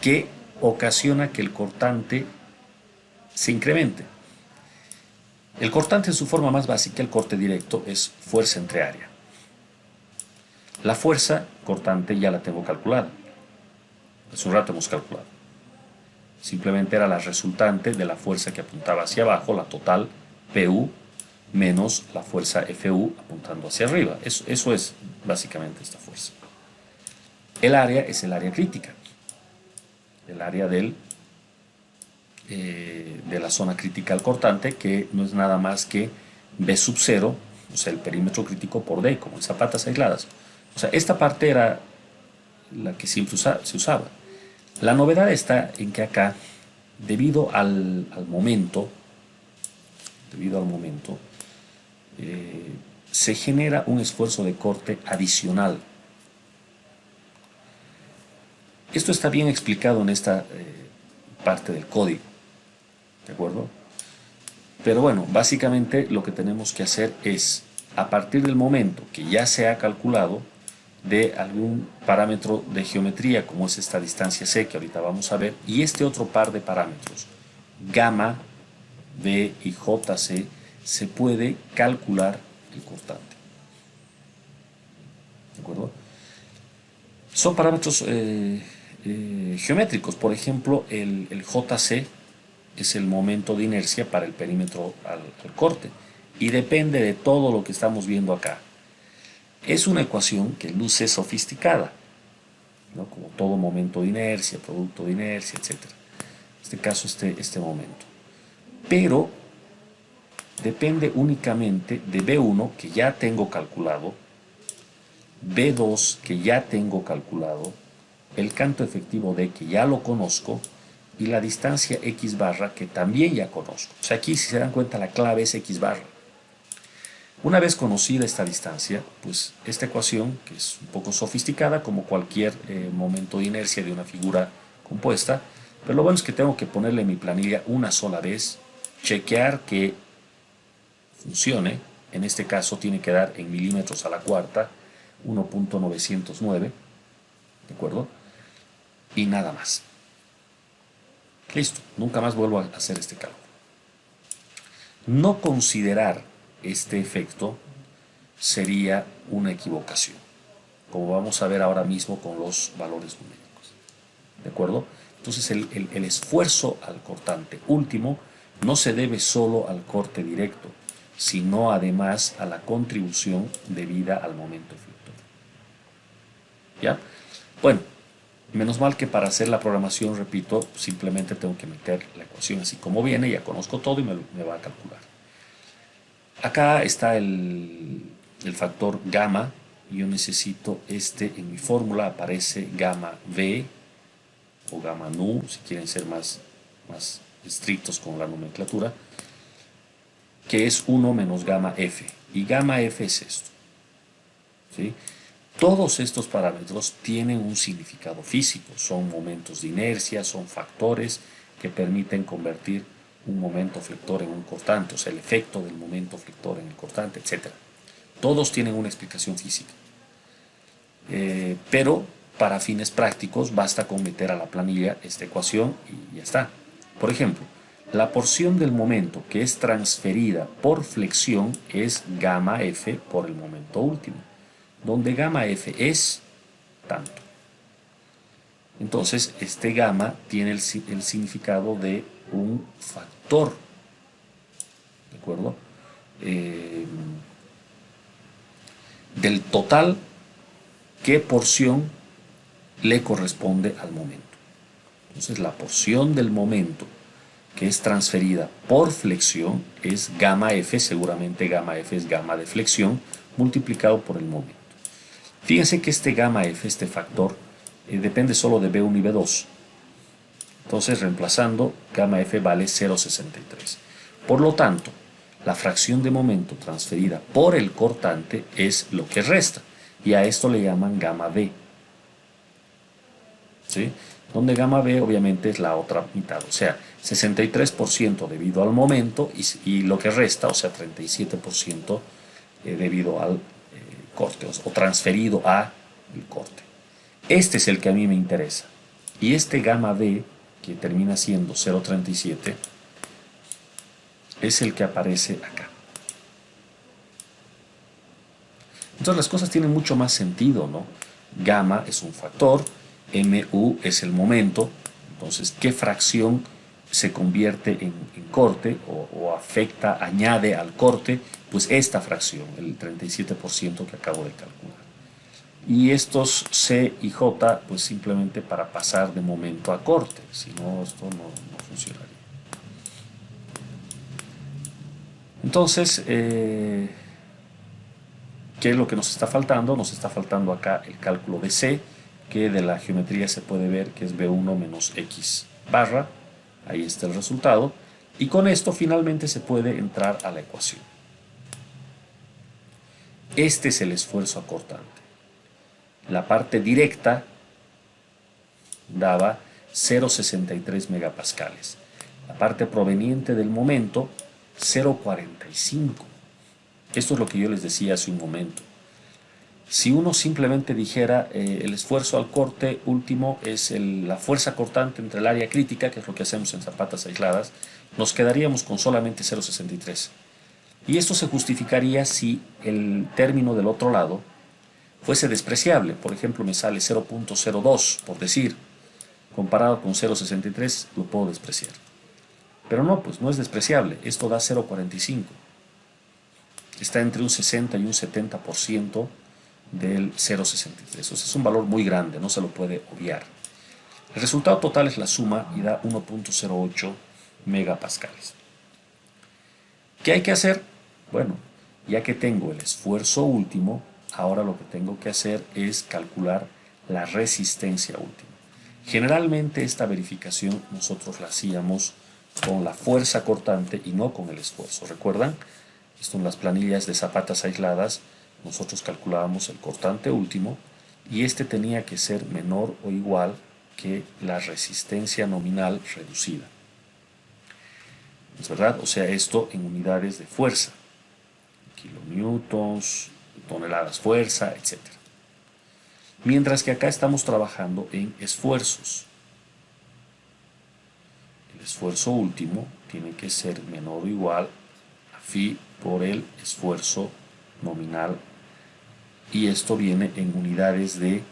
que ocasiona que el cortante se incremente. El cortante en su forma más básica, el corte directo, es fuerza entre área. La fuerza cortante ya la tengo calculada. Hace un rato hemos calculado. Simplemente era la resultante de la fuerza que apuntaba hacia abajo, la total PU, menos la fuerza FU apuntando hacia arriba. Eso es básicamente esta fuerza. El área es el área crítica. El área de la zona crítica al cortante, que no es nada más que B sub 0, o sea, el perímetro crítico por D, como en zapatas aisladas. O sea, esta parte era la que siempre se usaba. La novedad está en que acá, debido al momento, se genera un esfuerzo de corte adicional. Esto está bien explicado en esta parte del código, ¿de acuerdo? Pero bueno, básicamente lo que tenemos que hacer es, a partir del momento que ya se ha calculado de algún parámetro de geometría, como es esta distancia C, que ahorita vamos a ver, y este otro par de parámetros, gamma, B y JC, se puede calcular el cortante. ¿De acuerdo? Son parámetros geométricos. Por ejemplo, el JC es el momento de inercia para el perímetro al corte y depende de todo lo que estamos viendo acá. Es una ecuación que luce sofisticada, ¿no? Como todo momento de inercia, producto de inercia, etc. En este caso, este momento. Pero depende únicamente de B1, que ya tengo calculado, B2, que ya tengo calculado, el canto efectivo D, que ya lo conozco, y la distancia X barra, que también ya conozco. O sea, aquí, si se dan cuenta, la clave es X barra. Una vez conocida esta distancia, pues esta ecuación, que es un poco sofisticada, como cualquier momento de inercia de una figura compuesta, pero lo bueno es que tengo que ponerle en mi planilla una sola vez, chequear que funcione. En este caso tiene que dar en milímetros a la cuarta, 1.909, ¿de acuerdo? Y nada más. Listo, nunca más vuelvo a hacer este cálculo. No considerar este efecto sería una equivocación, como vamos a ver ahora mismo con los valores numéricos. ¿De acuerdo? Entonces el esfuerzo al cortante último no se debe solo al corte directo, sino además a la contribución debida al momento fluctuante. ¿Ya? Bueno, menos mal que para hacer la programación, repito, simplemente tengo que meter la ecuación así como viene, ya conozco todo y me va a calcular. Acá está el factor gamma. Yo necesito en mi fórmula aparece gamma V o gamma nu, si quieren ser más estrictos con la nomenclatura, que es 1 menos gamma F. Y gamma F es esto, ¿sí? Todos estos parámetros tienen un significado físico, son momentos de inercia, son factores que permiten convertir un momento flector en un cortante, o sea, el efecto del momento flector en el cortante, etc. Todos tienen una explicación física. Pero para fines prácticos basta con meter a la planilla esta ecuación y ya está. Por ejemplo, la porción del momento que es transferida por flexión es gamma F por el momento último, donde gamma F es tanto. Entonces, este gamma tiene el significado de un factor, ¿de acuerdo? Del total, ¿qué porción le corresponde al momento? Entonces la porción del momento que es transferida por flexión es gamma F, seguramente gamma F es gamma de flexión, multiplicado por el momento. Fíjense que este gamma F, este factor, depende solo de B1 y B2. Entonces, reemplazando, gamma F vale 0,63. Por lo tanto, la fracción de momento transferida por el cortante es lo que resta. Y a esto le llaman gamma B. ¿Sí? Donde gamma B obviamente es la otra mitad, o sea, 63% debido al momento y lo que resta, o sea, 37% debido al corte o transferido a el corte. Este es el que a mí me interesa. Y este gamma B, que termina siendo 0,37, es el que aparece acá. Entonces las cosas tienen mucho más sentido, ¿no? Gamma es un factor, MU es el momento, entonces, ¿qué fracción se convierte en corte o afecta, añade al corte? Pues esta fracción, el 37% que acabo de calcular. Y estos C y J, pues simplemente para pasar de momento a corte, si no, esto no funcionaría. Entonces, ¿qué es lo que nos está faltando? Nos está faltando acá el cálculo de C, que de la geometría se puede ver que es B1 menos X barra. Ahí está el resultado. Y con esto finalmente se puede entrar a la ecuación. Este es el esfuerzo acortante. La parte directa daba 0,63 megapascales. La parte proveniente del momento, 0,45. Esto es lo que yo les decía hace un momento. Si uno simplemente dijera el esfuerzo al corte último es la fuerza cortante entre el área crítica, que es lo que hacemos en zapatas aisladas, nos quedaríamos con solamente 0,63. Y esto se justificaría si el término del otro lado fuese despreciable. Por ejemplo, me sale 0,02, por decir. Comparado con 0,63 lo puedo despreciar. Pero no, pues no es despreciable. Esto da 0,45. Está entre un 60 y un 70% del 0,63. Eso es un valor muy grande, no se lo puede obviar. El resultado total es la suma y da 1,08 megapascales. ¿Qué hay que hacer? Bueno, ya que tengo el esfuerzo último, ahora lo que tengo que hacer es calcular la resistencia última. Generalmente esta verificación nosotros la hacíamos con la fuerza cortante y no con el esfuerzo. ¿Recuerdan? Esto en las planillas de zapatas aisladas nosotros calculábamos el cortante último y este tenía que ser menor o igual que la resistencia nominal reducida. ¿Es verdad? O sea, esto en unidades de fuerza, kilonewtons, toneladas fuerza, etc. Mientras que acá estamos trabajando en esfuerzos. El esfuerzo último tiene que ser menor o igual a phi por el esfuerzo nominal y esto viene en unidades de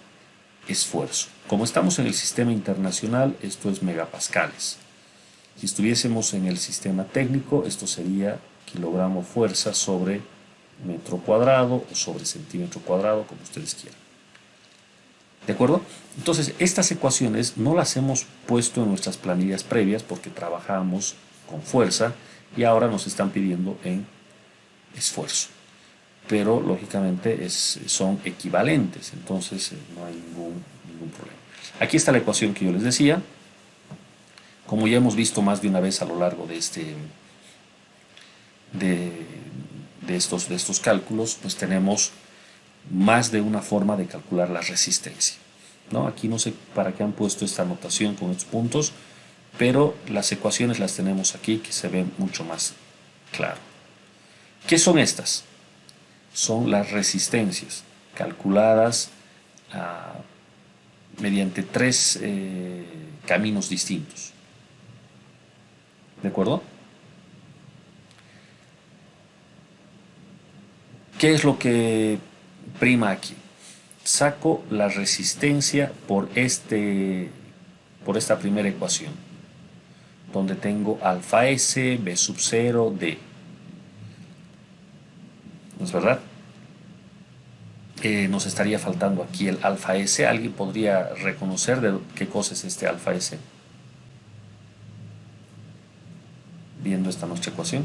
esfuerzo. Como estamos en el sistema internacional, esto es megapascales. Si estuviésemos en el sistema técnico, esto sería kilogramo fuerza sobre metro cuadrado o sobre centímetro cuadrado, como ustedes quieran. ¿De acuerdo? Entonces, estas ecuaciones no las hemos puesto en nuestras planillas previas porque trabajamos con fuerza y ahora nos están pidiendo en esfuerzo. Pero, lógicamente, son equivalentes, entonces no hay ningún problema. Aquí está la ecuación que yo les decía. Como ya hemos visto más de una vez a lo largo de estos cálculos, pues tenemos más de una forma de calcular la resistencia, ¿no? Aquí no sé para qué han puesto esta anotación con estos puntos, pero las ecuaciones las tenemos aquí que se ven mucho más claro. ¿Qué son estas? Son las resistencias calculadas mediante tres caminos distintos. ¿De acuerdo? ¿Qué es lo que prima aquí? Saco la resistencia por esta primera ecuación. donde tengo alfa S, B sub 0, D. ¿No es verdad? Nos estaría faltando aquí el alfa S. ¿Alguien podría reconocer de qué cosa es este alfa S? Viendo esta nuestra ecuación.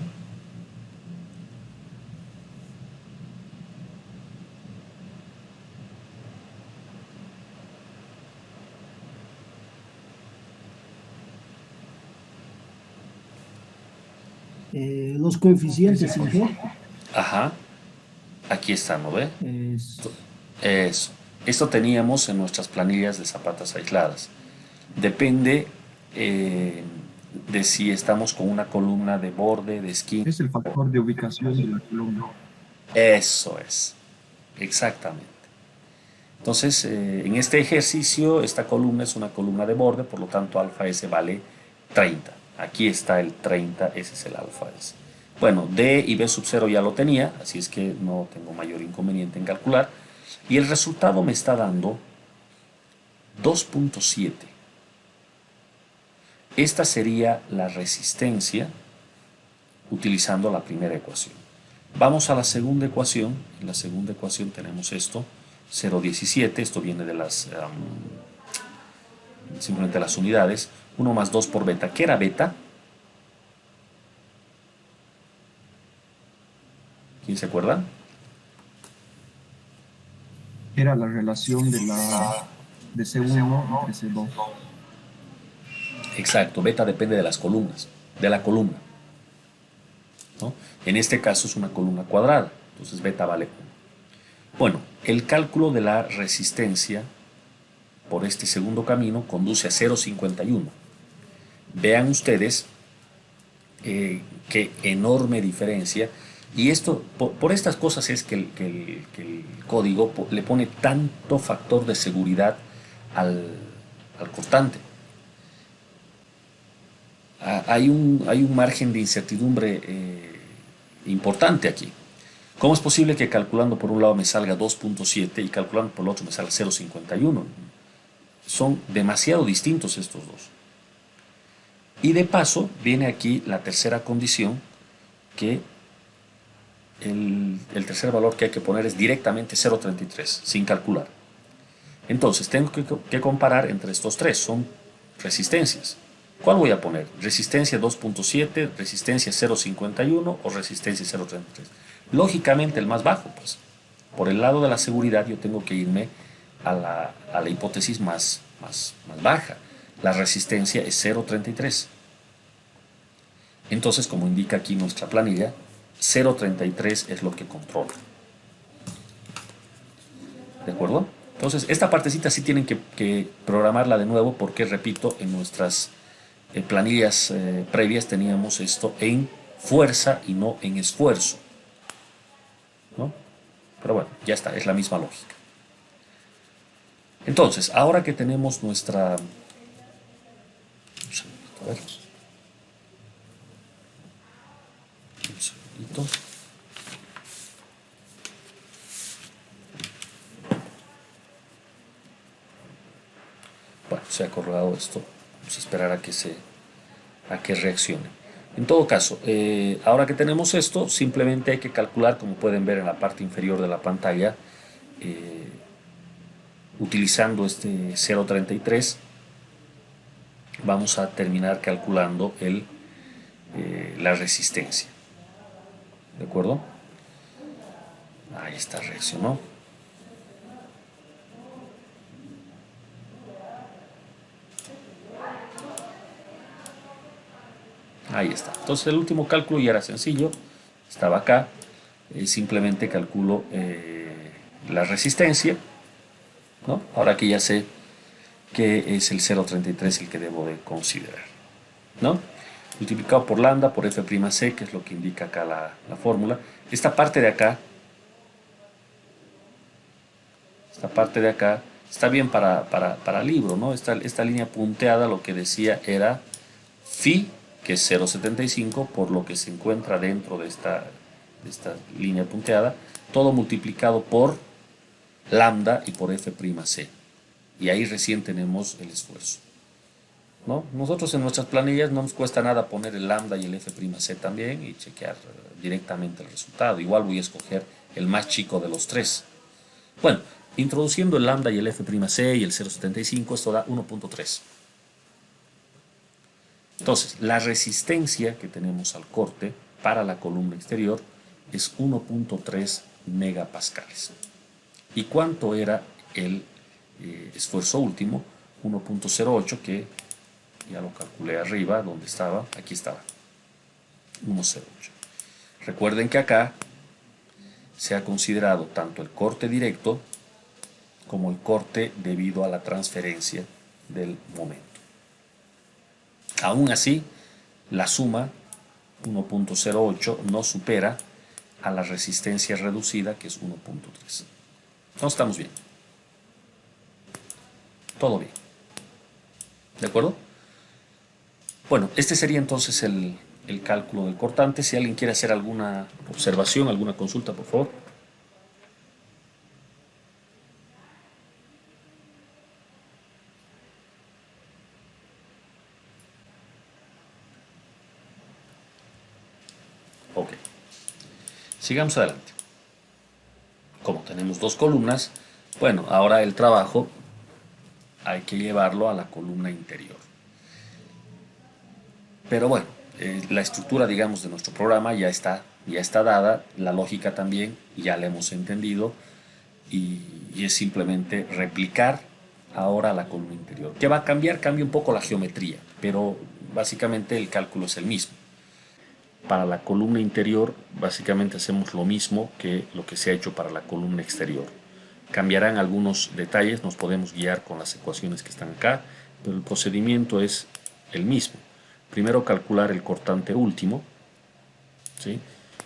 Los coeficientes sin G. Ajá, aquí está, ¿no ve? Es, Eso. Esto teníamos en nuestras planillas de zapatas aisladas. Depende de si estamos con una columna de borde, de esquina. Es el factor de ubicación de la columna. Eso es, exactamente. Entonces, en este ejercicio, esta columna es una columna de borde, por lo tanto, alfa S vale 30. Aquí está el 30, ese es el alfa S. Bueno, D y B sub 0 ya lo tenía, así es que no tengo mayor inconveniente en calcular. Y el resultado me está dando 2.7. Esta sería la resistencia utilizando la primera ecuación. Vamos a la segunda ecuación. En la segunda ecuación tenemos esto, 0,17. Esto viene de simplemente las unidades. 1 más 2 por beta. ¿Qué era beta? ¿Quién se acuerda? Era la relación de C1 entre C2. Exacto, beta depende de las columnas, de la columna, ¿no? En este caso es una columna cuadrada, entonces beta vale 1. Bueno, el cálculo de la resistencia por este segundo camino conduce a 0,51. Vean ustedes qué enorme diferencia. Y esto, por estas cosas es que el código le pone tanto factor de seguridad al cortante. Hay un margen de incertidumbre importante aquí. ¿Cómo es posible que calculando por un lado me salga 2.7 y calculando por el otro me salga 0.51? Son demasiado distintos estos dos. Y de paso viene aquí la tercera condición, que el tercer valor que hay que poner es directamente 0.33, sin calcular. Entonces tengo que comparar entre estos tres, son resistencias. ¿Cuál voy a poner? ¿Resistencia 2.7, resistencia 0.51 o resistencia 0.33? Lógicamente el más bajo, pues. Por el lado de la seguridad yo tengo que irme a la hipótesis más baja. La resistencia es 0.33. Entonces, como indica aquí nuestra planilla, 0.33 es lo que controla. ¿De acuerdo? Entonces, esta partecita sí tienen que programarla de nuevo porque, repito, en nuestras planillas previas teníamos esto en fuerza y no en esfuerzo, ¿no? Pero bueno, ya está, es la misma lógica. Entonces, ahora que tenemos nuestra... Un segundito, a ver. Un segundito. Bueno, se ha colgado esto. Vamos a esperar a que reaccione. En todo caso, ahora que tenemos esto, simplemente hay que calcular, como pueden ver en la parte inferior de la pantalla, utilizando este 0.33, vamos a terminar calculando la resistencia. ¿De acuerdo? Ahí está, reaccionó. Ahí está. Entonces el último cálculo ya era sencillo. Estaba acá. Simplemente calculo la resistencia, ¿no? Ahora que ya sé que es el 0.33 el que debo de considerar, ¿no? Multiplicado por lambda por F'C, que es lo que indica acá la fórmula. Esta parte de acá está bien para libro, ¿no? Esta línea punteada lo que decía era phi, que es 0.75, por lo que se encuentra dentro de esta línea punteada, todo multiplicado por lambda y por F'C. Y ahí recién tenemos el esfuerzo, ¿no? Nosotros en nuestras planillas no nos cuesta nada poner el lambda y el F'C también y chequear directamente el resultado. Igual voy a escoger el más chico de los tres. Bueno, introduciendo el lambda y el F'C y el 0,75, esto da 1.3. Entonces, la resistencia que tenemos al corte para la columna exterior es 1.3 megapascales. ¿Y cuánto era el esfuerzo último? 1.08, que ya lo calculé arriba, donde estaba, aquí estaba, 1.08. Recuerden que acá se ha considerado tanto el corte directo como el corte debido a la transferencia del momento. Aún así, la suma 1.08 no supera a la resistencia reducida, que es 1.3. No estamos bien. Todo bien. ¿De acuerdo? Bueno, este sería entonces el cálculo del cortante. Si alguien quiere hacer alguna observación, alguna consulta, por favor. Ok. Sigamos adelante. Como tenemos dos columnas, bueno, ahora el trabajo hay que llevarlo a la columna interior. Pero bueno, la estructura, digamos, de nuestro programa ya está dada, la lógica también ya la hemos entendido y es simplemente replicar ahora la columna interior. ¿Qué va a cambiar? Cambia un poco la geometría, pero básicamente el cálculo es el mismo. Para la columna interior, básicamente hacemos lo mismo que lo que se ha hecho para la columna exterior. Cambiarán algunos detalles, nos podemos guiar con las ecuaciones que están acá, pero el procedimiento es el mismo. Primero calcular el cortante último, ¿sí?,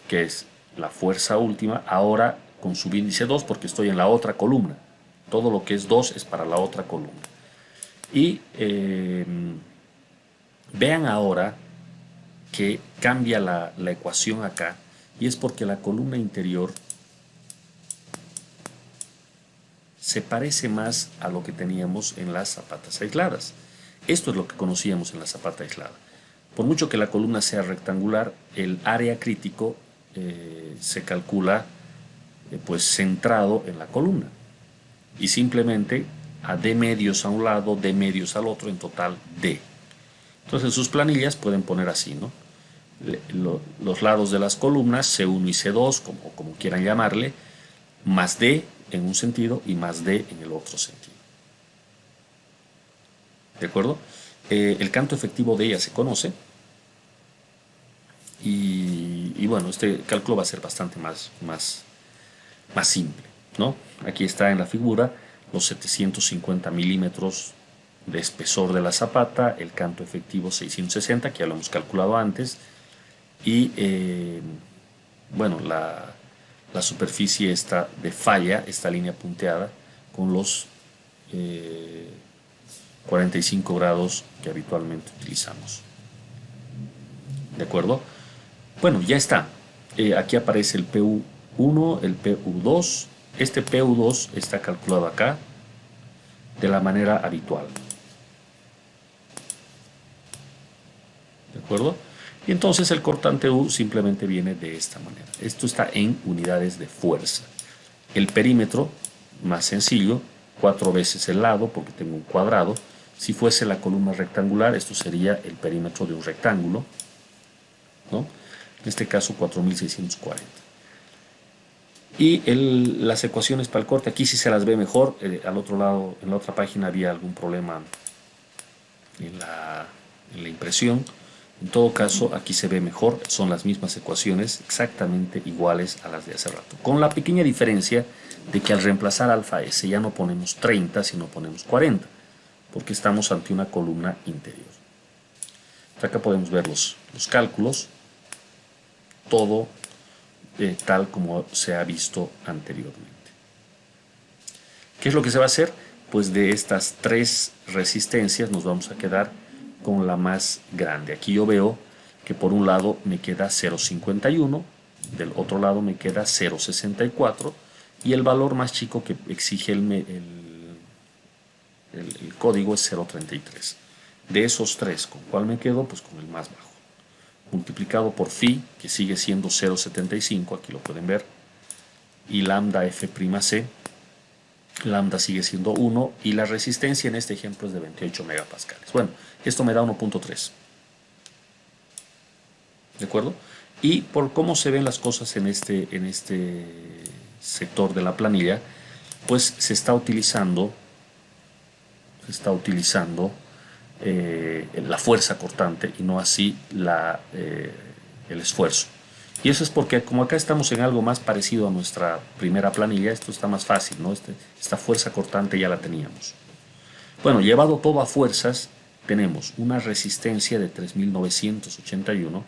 que es la fuerza última, ahora con subíndice 2 porque estoy en la otra columna. Todo lo que es 2 es para la otra columna. Y vean ahora que cambia la ecuación acá, y es porque la columna interior se parece más a lo que teníamos en las zapatas aisladas. Esto es lo que conocíamos en la zapata aislada. Por mucho que la columna sea rectangular, el área crítico se calcula pues centrado en la columna. Y simplemente a D medios a un lado, D medios al otro, en total D. Entonces en sus planillas pueden poner así, ¿no? Los lados de las columnas, C1 y C2, como quieran llamarle, más D en un sentido y más D en el otro sentido. ¿De acuerdo? El canto efectivo de ella se conoce y bueno, este cálculo va a ser bastante más simple, ¿no? Aquí está en la figura los 750 milímetros de espesor de la zapata, el canto efectivo 660, que ya lo hemos calculado antes, y bueno, la superficie está de falla, esta línea punteada, con los 45 grados que habitualmente utilizamos. ¿De acuerdo? Bueno, ya está. Aquí aparece el PU1, el PU2. Este PU2 está calculado acá de la manera habitual. ¿De acuerdo? Y entonces el cortante U simplemente viene de esta manera. Esto está en unidades de fuerza. El perímetro, más sencillo, 4 veces el lado, porque tengo un cuadrado. Si fuese la columna rectangular, esto sería el perímetro de un rectángulo, ¿no? En este caso 4640. Y las ecuaciones para el corte, aquí sí se las ve mejor. Al otro lado, en la otra página había algún problema en la impresión. En todo caso, aquí se ve mejor, son las mismas ecuaciones exactamente iguales a las de hace rato, con la pequeña diferencia de que al reemplazar alfa S ya no ponemos 30, sino ponemos 40, porque estamos ante una columna interior. Acá podemos ver los cálculos, todo tal como se ha visto anteriormente. ¿Qué es lo que se va a hacer? Pues de estas tres resistencias nos vamos a quedar con la más grande. Aquí yo veo que por un lado me queda 0,51, del otro lado me queda 0,64 y el valor más chico que exige el código es 0,33. De esos tres, ¿con cuál me quedo? Pues con el más bajo. Multiplicado por phi, que sigue siendo 0,75, aquí lo pueden ver, y lambda f'c, lambda sigue siendo 1, y la resistencia en este ejemplo es de 28 megapascales. Bueno, esto me da 1.3. ¿De acuerdo? Y por cómo se ven las cosas en este sector de la planilla, pues se está utilizando la fuerza cortante y no así el esfuerzo. Y eso es porque como acá estamos en algo más parecido a nuestra primera planilla, esto está más fácil, ¿no? Esta fuerza cortante ya la teníamos. Bueno, llevado todo a fuerzas, tenemos una resistencia de 3.981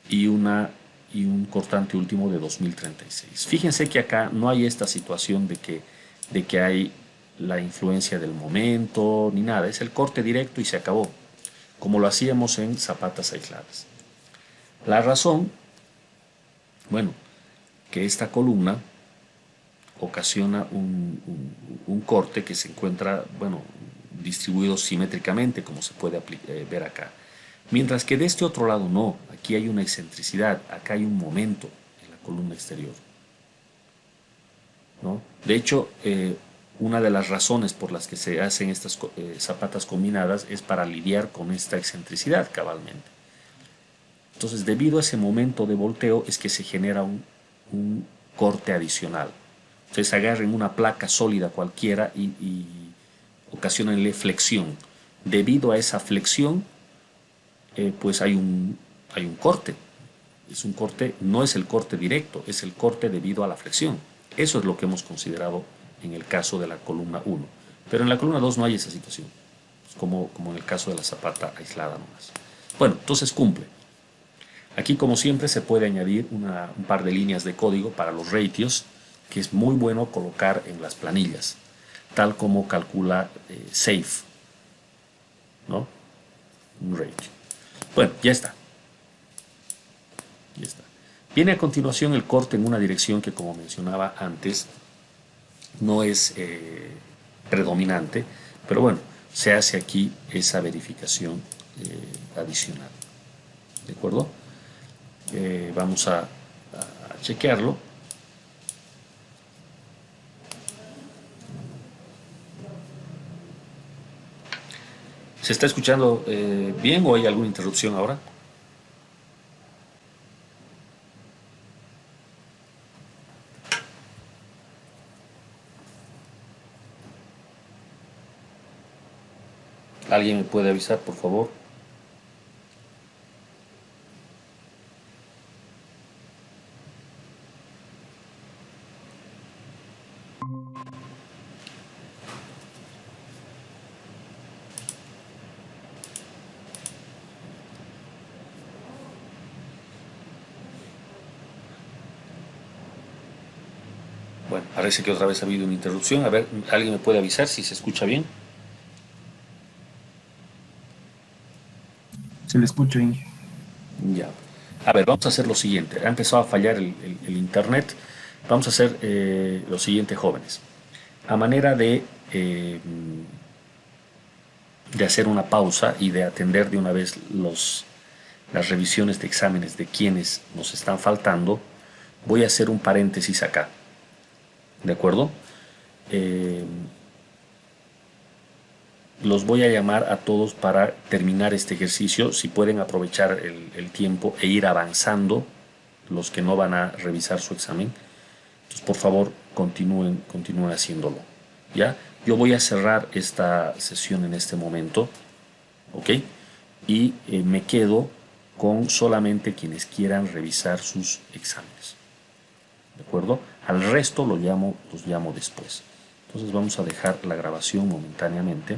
y un cortante último de 2036. Fíjense que acá no hay esta situación de que hay la influencia del momento ni nada, es el corte directo y se acabó, como lo hacíamos en zapatas aisladas. La razón, bueno, que esta columna ocasiona un corte que se encuentra, bueno, distribuido simétricamente, como se puede ver acá. Mientras que de este otro lado no, aquí hay una excentricidad, acá hay un momento en la columna exterior, ¿no? De hecho, una de las razones por las que se hacen estas zapatas combinadas es para lidiar con esta excentricidad cabalmente. Entonces, debido a ese momento de volteo es que se genera un corte adicional. Entonces agarren una placa sólida cualquiera y ocasionenle flexión. Debido a esa flexión, pues hay un corte. Es un corte, no es el corte directo, es el corte debido a la flexión. Eso es lo que hemos considerado en el caso de la columna 1. Pero en la columna 2 no hay esa situación, como en el caso de la zapata aislada nomás. Bueno, entonces cumple. Aquí, como siempre, se puede añadir un par de líneas de código para los ratios, que es muy bueno colocar en las planillas, tal como calcula SAFE, ¿no? Un ratio. Bueno, ya está. Ya está. Viene a continuación el corte en una dirección que, como mencionaba antes, no es predominante, pero bueno, se hace aquí esa verificación adicional. ¿De acuerdo? Vamos a chequearlo. ¿Se está escuchando bien o hay alguna interrupción ahora? ¿Alguien me puede avisar, por favor? Bueno, parece que otra vez ha habido una interrupción. A ver, ¿alguien me puede avisar si se escucha bien? Se le escucha ahí. Ya. A ver, vamos a hacer lo siguiente. Ha empezado a fallar el internet. Vamos a hacer lo siguiente, jóvenes. A manera de hacer una pausa y de atender de una vez las revisiones de exámenes de quienes nos están faltando, voy a hacer un paréntesis acá. ¿De acuerdo? Los voy a llamar a todos para terminar este ejercicio. Si pueden aprovechar el tiempo e ir avanzando, los que no van a revisar su examen, entonces por favor continúen haciéndolo. ¿Ya? Yo voy a cerrar esta sesión en este momento, ¿ok? Y me quedo con solamente quienes quieran revisar sus exámenes. ¿De acuerdo? Al resto los llamo después. Entonces vamos a dejar la grabación momentáneamente.